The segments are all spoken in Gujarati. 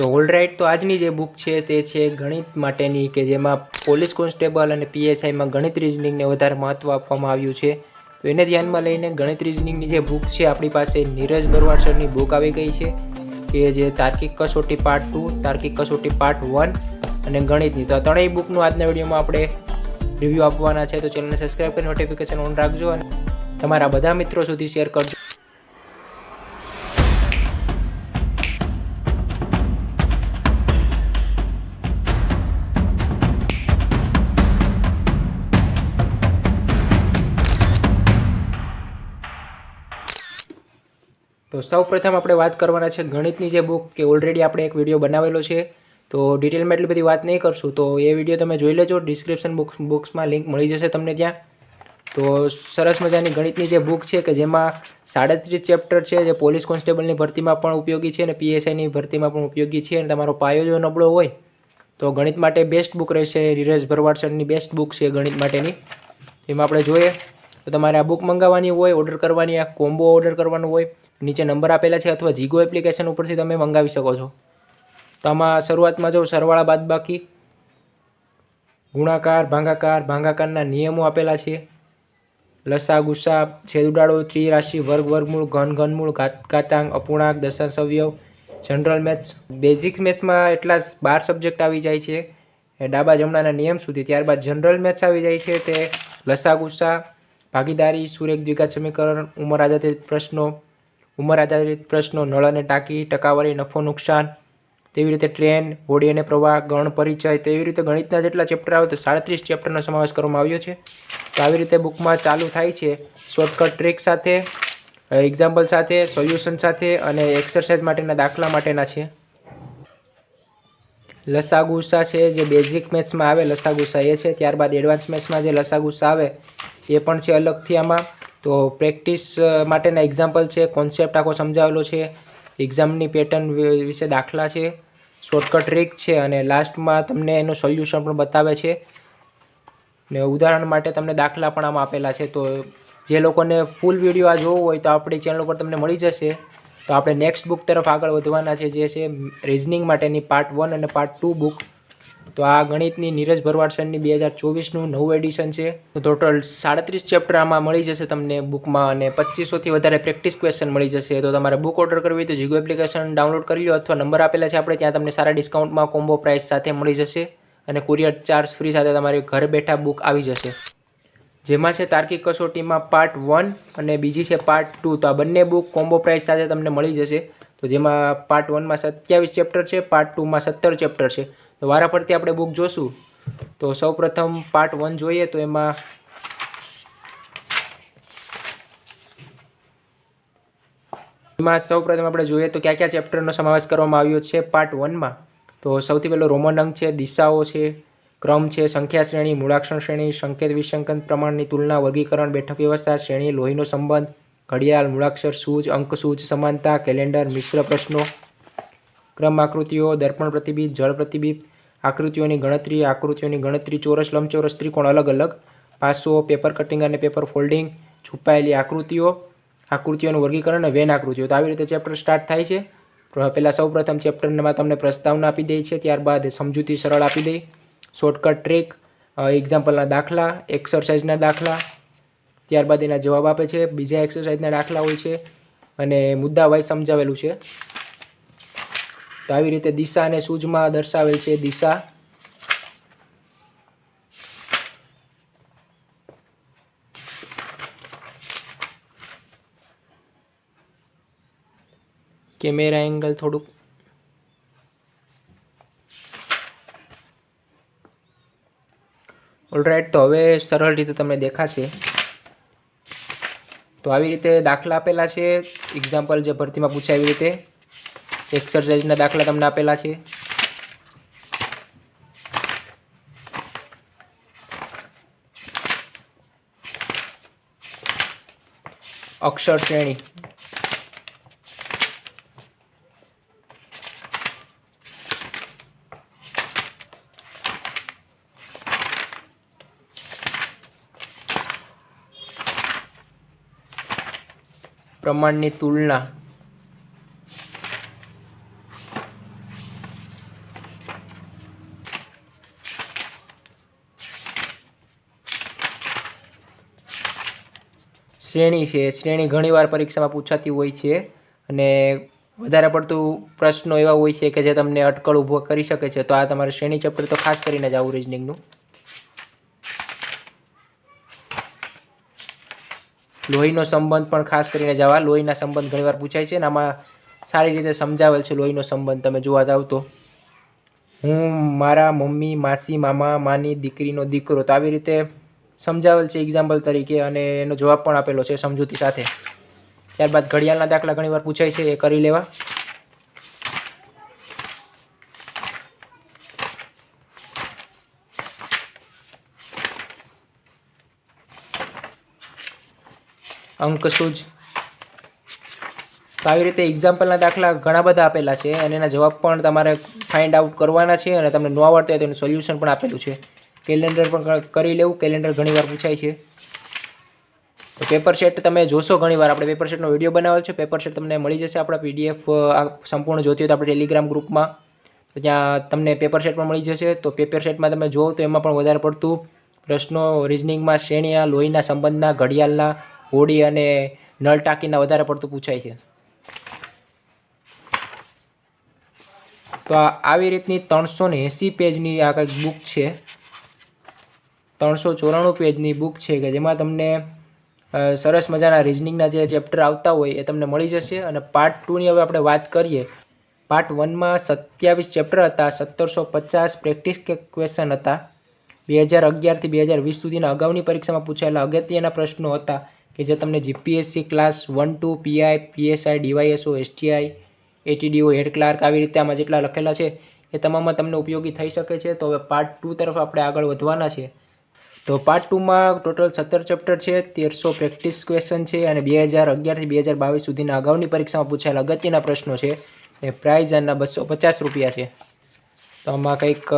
તો ઓલરાઈટ, તો આજની જે બુક છે તે છે ગણિત માટેની, કે જેમાં પોલીસ કોન્સ્ટેબલ અને પીએસઆઈમાં ગણિત રિઝનિંગને વધારે મહત્ત્વ આપવામાં આવ્યું છે. તો એને ધ્યાનમાં લઈને ગણિત રિઝનિંગની જે બુક છે આપણી પાસે નીરજ ભરવાડ સરની બુક આવી ગઈ છે, કે જે તાર્કિક કસોટી પાર્ટ 2, તાર્કિક કસોટી પાર્ટ 1 અને ગણિતની. તો આ ત્રણેય બુકનું આજના વિડીયોમાં આપણે રિવ્યૂ આપવાના છે. તો ચેનલને સબસ્ક્રાઈબ કરી નોટિફિકેશન ઓન રાખજો અને તમારા બધા મિત્રો સુધી શેર કરજો. તો સૌ પ્રથમ આપણે વાત કરવાના છે ગણિતની જે બુક, કે ઓલરેડી આપણે એક વિડીયો બનાવેલો છે. તો ડિટેલમાં એટલી બધી વાત નહીં કરશું, તો એ વિડીયો તમે જોઈ લેજો. ડિસ્ક્રિપ્શન બોક્સમાં લિંક મળી જશે તમને ત્યાં. તો સરસ મજાની ગણિતની જે બુક છે, કે જેમાં 37 ચેપ્ટર છે, જે પોલીસ કોન્સ્ટેબલની ભરતીમાં પણ ઉપયોગી છે અને પીએસઆઈની ભરતીમાં પણ ઉપયોગી છે. અને તમારો પાયો જો નબળો હોય તો ગણિત માટે બેસ્ટ બુક રહેશે. નીરજ ભરવાડ સરની બેસ્ટ બુક છે ગણિત માટેની. એમાં આપણે જોઈએ તો તમારે આ બુક મંગાવવાની હોય, ઓર્ડર કરવાની, આ કોમ્બો ઓર્ડર કરવાનું હોય, નીચે નંબર આપેલા છે, અથવા જીગો એપ્લિકેશન ઉપરથી તમે મંગાવી શકો છો. તો આમાં શરૂઆતમાં જો સરવાળા બાદબાકી, ગુણાકાર, ભાગાકારના નિયમો આપેલા છે, લસા ગુસા, છેદ ઉડાડો, ત્રિરાશિ, વર્ગ વર્ગમૂળ, ઘનમૂળ, ઘાતાંક, અપૂર્ણાંક, દશાંશ અવયવ, જનરલ મેથ્સ. બેઝિક મેથ્સમાં એટલા 12 સબ્જેક્ટ આવી જાય છે, ડાબા જમણાના નિયમ સુધી. ત્યારબાદ જનરલ મેથ્સ આવી જાય છે, તે લસા ગુસા, ભાગીદારી, સુરેખ દ્વિઘાત સમીકરણ, ઉંમર આધારિત પ્રશ્નો, નળ અને ટાંકી, ટકાવારી, નફો નુકસાન, તેવી રીતે ટ્રેન, હોડી અને પ્રવાહ, ગણ પરિચય. તેવી રીતે ગણિતના જેટલા ચેપ્ટર આવે તો 37 ચેપ્ટરનો સમાવેશ કરવામાં આવ્યો છે. તો આવી રીતે બુકમાં ચાલુ થાય છે શોર્ટકટ ટ્રીક સાથે, એક્ઝામ્પલ સાથે, સોલ્યુશન સાથે અને એક્સરસાઇઝ માટેના દાખલા માટેના છે. લસા ગુસા છે જે બેઝિક મેથ્સમાં આવે, લસા ગુસા એ છે. ત્યારબાદ એડવાન્સ મેથ્સમાં જે લસા ગુસા આવે એ પણ છે અલગથી આમાં. તો પ્રેક્ટિસ માટેના એક્ઝામ્પલ છે, કોન્સેપ્ટ આખો સમજાવેલો છે, એક્ઝામની પેટર્ન વિશે દાખલા છે, શોર્ટકટ ટ્રીક છે અને લાસ્ટમાં તમને એનું સોલ્યુશન પણ બતાવે છે ને ઉદાહરણ માટે તમને દાખલા પણ આમાં આપેલા છે. તો જે લોકોને ફૂલ વિડીયો આ જોવો હોય તો આપણી ચેનલ ઉપર તમને મળી જશે. તો આપણે નેક્સ્ટ બુક તરફ આગળ વધવાના છે, જે છે રિઝનિંગ માટેની પાર્ટ 1 અને પાર્ટ 2 બુક. તો આ ગણિતની નીરજ ભરવાડ સરની 2024નું નવું એડિશન છે. તો ટોટલ 37 ચેપ્ટર આમાં મળી જશે તમને બુકમાં અને 2500થી વધારે પ્રેક્ટિસ ક્વેશ્ચન મળી જશે. તો તમારે બુક ઓર્ડર કરવી હોય તો જીગો એપ્લિકેશન ડાઉનલોડ કરી લો, અથવા નંબર આપેલા છે આપણે ત્યાં તમને સારા ડિસ્કાઉન્ટમાં કોમ્બો પ્રાઇસ સાથે મળી જશે અને કુરિયર ચાર્જ ફ્રી સાથે તમારી ઘરે બેઠા બુક આવી જશે. જેમાં છે તાર્કિક કસોટીમાં પાર્ટ 1 અને બીજી છે પાર્ટ 2. તો આ બંને બુક કોમ્બો પ્રાઇસ સાથે તમને મળી જશે. તો જેમાં પાર્ટ 1માં 27 ચેપ્ટર છે, પાર્ટ 2માં 17 ચેપ્ટર છે. તો વારા પરથી આપણે બુક જોશું. તો સૌ પ્રથમ પાર્ટ 1 જોઈએ. તો એમાં સૌ પ્રથમ આપણે જોઈએ તો કયા ચેપ્ટરનો સમાવેશ કરવામાં આવ્યો છે પાર્ટ 1માં. તો સૌથી પહેલો રોમન અંક છે, દિશાઓ છે, ક્રમ છે, સંખ્યા શ્રેણી, મૂળાક્ષર શ્રેણી, સંકેત વિસંકેત પ્રમાણની તુલના, વર્ગીકરણ, બેઠક વ્યવસ્થા, શ્રેણી, લોહીનો સંબંધ, ઘડિયાળ, મૂળાક્ષર, સૂચ, અંક સૂચ, સમાનતા, કેલેન્ડર, મિશ્ર પ્રશ્નો, ક્રમ આકૃતિઓ, દર્પણ પ્રતિબિંબ, જળ પ્રતિબિંબ, આકૃતિઓની ગણતરી, ચોરસ, લંબચોરસ, ત્રિકોણ અલગ અલગ, પાસો, પેપર કટિંગ અને પેપર ફોલ્ડિંગ, છુપાયેલી આકૃતિઓનું વર્ગીકરણ અને વેન આકૃતિઓ. તો આવી રીતે ચેપ્ટર સ્ટાર્ટ થાય છે. પહેલાં સૌ પ્રથમ ચેપ્ટરમાં તમને પ્રસ્તાવના આપી દે છે, ત્યારબાદ સમજૂતી સરળ આપી દે, શોર્ટકટ ટ્રીક, એક્ઝામ્પલના દાખલા, એક્સરસાઇઝના દાખલા, ત્યારબાદ એના જવાબ આપે છે. બીજા એક્સરસાઇઝના દાખલા હોય છે અને મુદ્દા વાઇઝ સમજાવેલું છે. તો આવી રીતે દિશા અને સૂઝમાં દર્શાવેલ છે. દિશા, કેમેરા એંગલ થોડુંક ઓલરાઈટ. તો હવે સરળ રીતે તમને દેખાશે. તો આવી રીતે દાખલા આપેલા છે, એક્ઝામ્પલ જે ભરતીમાં પૂછાય એવી રીતે એક્સરસાઇઝના દાખલા તમને આપેલા છે. અક્ષર શ્રેણી, પ્રમાણની તુલના, શ્રેણી છે, શ્રેણી ઘણીવાર પરીક્ષામાં પૂછાતી હોય છે અને વધારે પડતું પ્રશ્નો એવા હોય છે કે જે તમને અટકળ ઊભો કરી શકે છે. તો આ તમારે શ્રેણી ચેપ્ટર તો ખાસ કરીને જ આવું રિઝનિંગનું. લોહીનો સંબંધ પણ ખાસ કરીને જવા. લોહીના સંબંધ ઘણીવાર પૂછાય છે અને આમાં સારી રીતે સમજાવેલ છે લોહીનો સંબંધ. તમે જોવા જાવ તો હું મારા મમ્મી, માસી, મામા, માની દીકરીનો દીકરો, તો આવી રીતે સમજાવેલ છે એક્ઝામ્પલ તરીકે અને એનો જવાબ પણ આપેલો છે સમજૂતી સાથે. ત્યારબાદ ઘડિયાળના દાખલા ઘણીવાર પૂછાય છે, એ કરી લેવા. અંકસૂચ. તો આવી રીતે એક્ઝામ્પલના દાખલા ઘણા બધા આપેલા છે અને એના જવાબ પણ તમારે ફાઇન્ડ આઉટ કરવાના છે અને તમને ન આવડતા હોય તો એનું સોલ્યુશન પણ આપેલું છે. કેલેન્ડર પણ કરી લેવું. કેલેન્ડર ઘણીવાર પૂછાય છે. તો પેપર સેટ તમે જોશો ઘણીવાર. આપણે પેપર સેટનો વિડીયો બનાવેલો છે. પેપર સેટ તમને મળી જશે આપણા PDF સંપૂર્ણ જોતી હોય તો આપણે ટેલિગ્રામ ગ્રુપમાં. તો ત્યાં તમને પેપર સેટ પણ મળી જશે. તો પેપર સેટમાં તમે જુઓ તો એમાં પણ વધારે પડતું પ્રશ્નો રિઝનિંગમાં શ્રેણીના, લોહીના સંબંધના, ઘડિયાળના, હોડી અને નળ ટાંકીના વધારે પડતું પૂછાય છે. તો આવી રીતની 380 પેજની આ કંઈક બુક છે. 394 પેજની બુક છે કે જેમાં તમને સરસ મજાના રિઝનિંગના જે ચેપ્ટર આવતા હોય એ તમને મળી જશે. અને પાર્ટ 2ની હવે આપણે વાત કરીએ. પાર્ટ 1માં 27 ચેપ્ટર હતા. 1750 પ્રેક્ટિસ ક્વેશ્ચન હતા. 2011થી 2020 સુધીના અગાઉની પરીક્ષામાં પૂછાયેલા અગત્યના પ્રશ્નો હતા કે જે તમને GPSC class 1, 2, PI, PSI, DYSO, STI, ATDO, head clerk આવી રીતે આમાં જેટલા લખેલા છે એ તમામમાં તમને ઉપયોગી થઈ શકે છે. તો હવે પાર્ટ 2 તરફ આપણે આગળ વધવાના છે. તો પાર્ટ 2માં ટોટલ 17 ચેપ્ટર છે, 1300 પ્રેક્ટિસ ક્વેશ્ચન છે અને 2011થી 2022 સુધીના અગાઉની પરીક્ષામાં પૂછાયેલા અગત્યના પ્રશ્નો છે. એ પ્રાઇઝ એના 250 રૂપિયા છે. તો આમાં કંઈક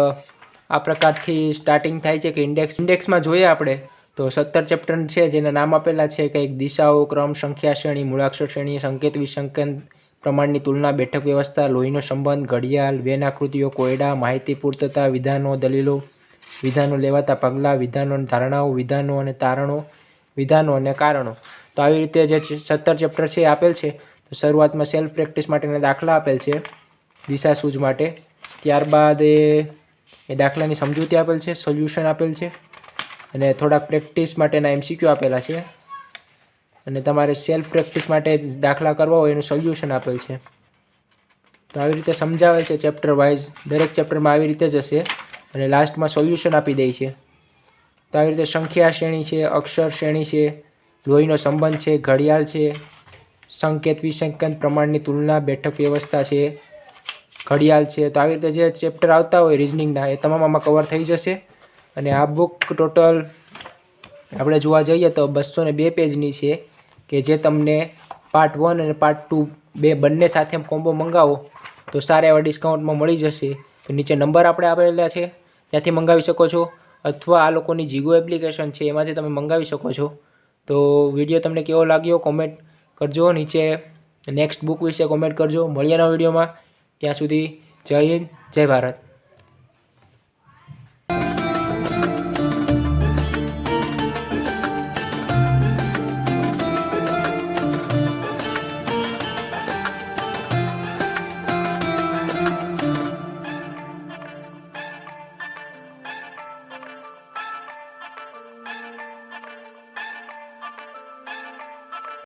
આ પ્રકારથી સ્ટાર્ટિંગ થાય છે કે ઇન્ડેક્સમાં જોઈએ આપણે તો 17 ચેપ્ટર છે જેના નામ આપેલા છે. કંઈક દિશાઓ, ક્રમ, સંખ્યા શ્રેણી, મૂળાક્ષર શ્રેણી, સંકેત વિસંકેત પ્રમાણની તુલના, બેઠક વ્યવસ્થા, લોહીનો સંબંધ, ઘડિયાળ, વેન આકૃતિઓ, કોયડા, માહિતી પૂર્તતા, વિધાનો, દલીલો, વિધાનો લેવાતા પગલાં, વિધાનો અને ધારણાઓ, વિધાનો અને તારણો, વિધાનો અને કારણો. તો આવી રીતે જે 17 ચેપ્ટર છે એ આપેલ છે. તો શરૂઆતમાં સેલ્ફ પ્રેક્ટિસ માટેના દાખલા આપેલ છે દિશા સૂઝ માટે. ત્યારબાદ એ દાખલાની સમજૂતી આપેલ છે, સોલ્યુશન આપેલ છે અને થોડાક પ્રેક્ટિસ માટેના MCQ આપેલા છે અને તમારે સેલ્ફ પ્રેક્ટિસ માટે દાખલા કરવા હોય એનું સોલ્યુશન આપેલ છે. તો આવી રીતે સમજાવે છે ચેપ્ટર વાઇઝ. દરેક ચેપ્ટરમાં આવી રીતે જ હશે અને લાસ્ટમાં સોલ્યુશન આપી દે છે. તો આવી રીતે સંખ્યા શ્રેણી છે, અક્ષર શ્રેણી છે, લોહીનો સંબંધ છે, ઘડિયાળ છે, સંકેત વિસંકેત પ્રમાણની તુલના, બેઠક વ્યવસ્થા છે, ઘડિયાળ છે. તો આવી રીતે જે ચેપ્ટર આવતા હોય રિઝનિંગના એ તમામ આમાં કવર થઈ જશે. અને આ બુક ટોટલ આપણે જોવા જઈએ તો 202 પેજની છે કે જે તમને પાર્ટ 1 અને પાર્ટ 2 બંને સાથે કોમ્બો મંગાવો તો સારા એવા ડિસ્કાઉન્ટમાં મળી જશે. તો નીચે નંબર આપણે આપેલા છે ત્યાંથી મંગાવી શકો છો અથવા આ લોકોની જીગો એપ્લિકેશન છે એમાંથી તમે મંગાવી શકો છો. તો વિડીયો તમને કેવો લાગ્યો કોમેન્ટ કરજો. નીચે નેક્સ્ટ બુક વિશે કોમેન્ટ કરજો. મળીએ નવા વિડીયોમાં. ત્યાં સુધી જય હિન્દ, જય ભારત.